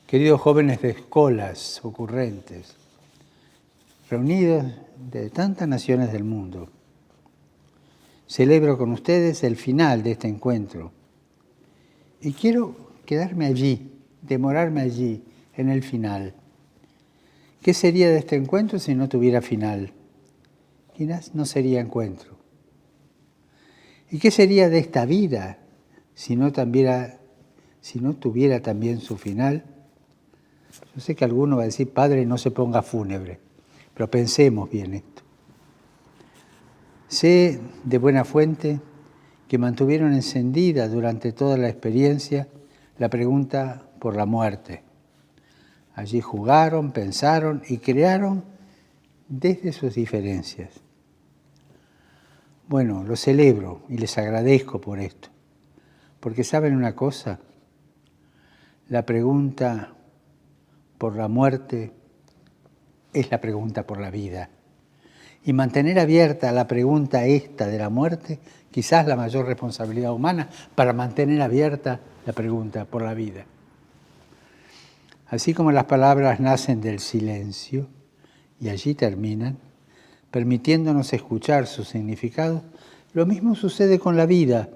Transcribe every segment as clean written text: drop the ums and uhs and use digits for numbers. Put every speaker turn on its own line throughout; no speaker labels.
Queridos jóvenes de escolas ocurrentes, reunidos de tantas naciones del mundo, celebro con ustedes el final de este encuentro y quiero quedarme allí, demorarme allí, en el final. ¿Qué sería de este encuentro si no tuviera final? Quizás no sería encuentro. ¿Y qué sería de esta vida si no tuviera también su final? Yo sé que alguno va a decir, padre, no se ponga fúnebre, pero pensemos bien esto. Sé de buena fuente que mantuvieron encendida durante toda la experiencia la pregunta por la muerte. Allí jugaron, pensaron y crearon desde sus diferencias. Bueno, lo celebro y les agradezco por esto, porque ¿saben una cosa? La pregunta por la muerte es la pregunta por la vida. Y mantener abierta la pregunta esta de la muerte, quizás la mayor responsabilidad humana para mantener abierta la pregunta por la vida. Así como las palabras nacen del silencio y allí terminan, permitiéndonos escuchar su significado, lo mismo sucede con la vida.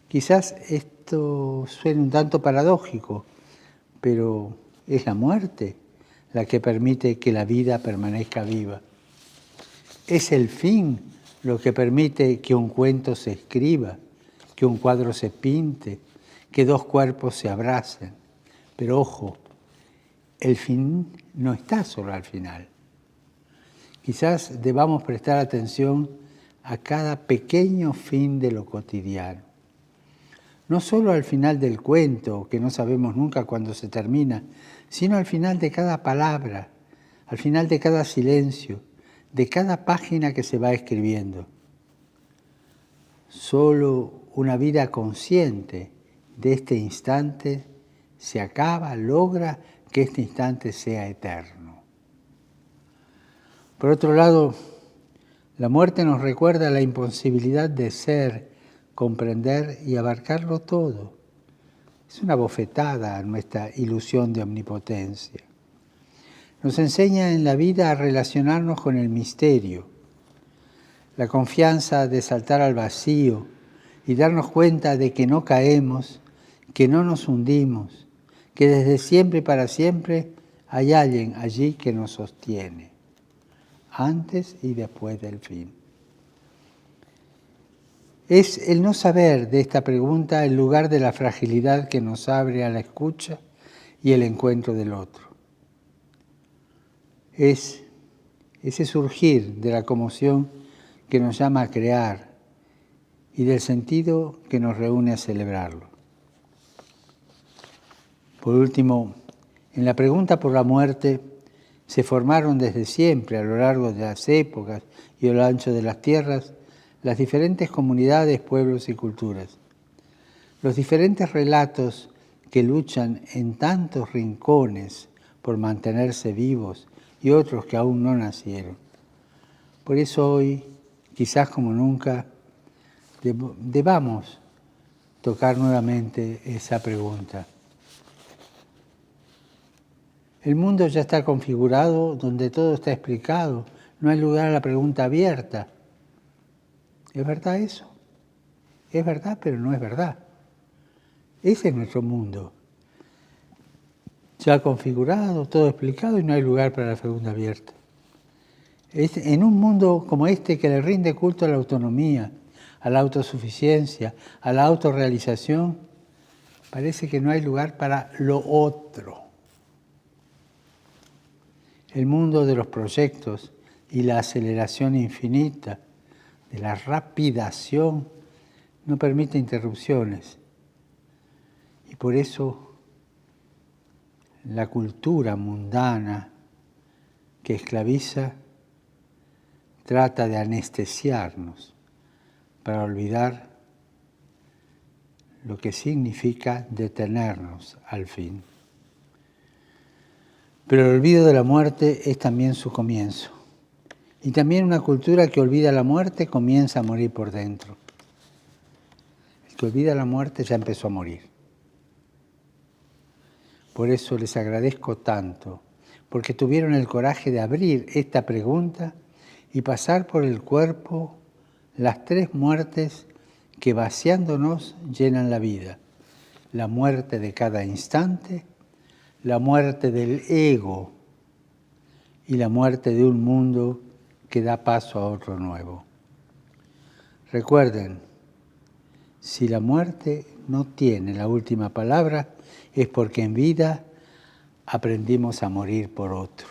Quizás esto suene un tanto paradójico, pero es la muerte la que permite que la vida permanezca viva. Es el fin lo que permite que un cuento se escriba, que un cuadro se pinte, que dos cuerpos se abracen. Pero ojo, el fin no está solo al final. Quizás debamos prestar atención a cada pequeño fin de lo cotidiano. No solo al final del cuento, que no sabemos nunca cuándo se termina, sino al final de cada palabra, al final de cada silencio, de cada página que se va escribiendo. Solo una vida consciente de este instante se acaba, logra que este instante sea eterno. Por otro lado, la muerte nos recuerda la imposibilidad de ser, comprender y abarcarlo todo. Es una bofetada a nuestra ilusión de omnipotencia. Nos enseña en la vida a relacionarnos con el misterio, la confianza de saltar al vacío y darnos cuenta de que no caemos, que no nos hundimos, que desde siempre y para siempre hay alguien allí que nos sostiene, antes y después del fin. Es el no saber de esta pregunta el lugar de la fragilidad que nos abre a la escucha y el encuentro del otro. Es ese surgir de la conmoción que nos llama a crear y del sentido que nos reúne a celebrarlo. Por último, en la pregunta por la muerte se formaron desde siempre, a lo largo de las épocas y a lo ancho de las tierras, las diferentes comunidades, pueblos y culturas. Los diferentes relatos que luchan en tantos rincones por mantenerse vivos y otros que aún no nacieron. Por eso hoy, quizás como nunca, debamos tocar nuevamente esa pregunta. El mundo ya está configurado donde todo está explicado. No hay lugar a la pregunta abierta. ¿Es verdad eso? Es verdad, pero no es verdad. Ese es nuestro mundo. Ya configurado, todo explicado y no hay lugar para la pregunta abierta. En un mundo como este que le rinde culto a la autonomía, a la autosuficiencia, a la autorrealización, parece que no hay lugar para lo otro. El mundo de los proyectos y la aceleración infinita, de la rapidación, no permite interrupciones. Y por eso la cultura mundana que esclaviza trata de anestesiarnos para olvidar lo que significa detenernos al fin. Pero el olvido de la muerte es también su comienzo. Y también una cultura que olvida la muerte comienza a morir por dentro. El que olvida la muerte ya empezó a morir. Por eso les agradezco tanto, porque tuvieron el coraje de abrir esta pregunta y pasar por el cuerpo las tres muertes que vaciándonos llenan la vida. La muerte de cada instante, la muerte del ego y la muerte de un mundo que da paso a otro nuevo. Recuerden, si la muerte no tiene la última palabra, es porque en vida aprendimos a morir por otro.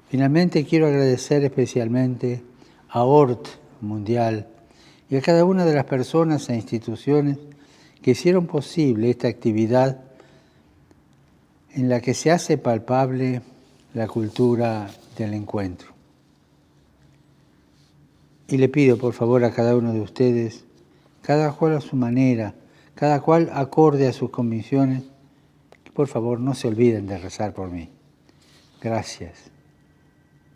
Finalmente quiero agradecer especialmente a ORT Mundial y a cada una de las personas e instituciones que hicieron posible esta actividad en la que se hace palpable la cultura del encuentro. Y le pido por favor a cada uno de ustedes, cada cual a su manera, cada cual acorde a sus convicciones, que por favor no se olviden de rezar por mí. Gracias.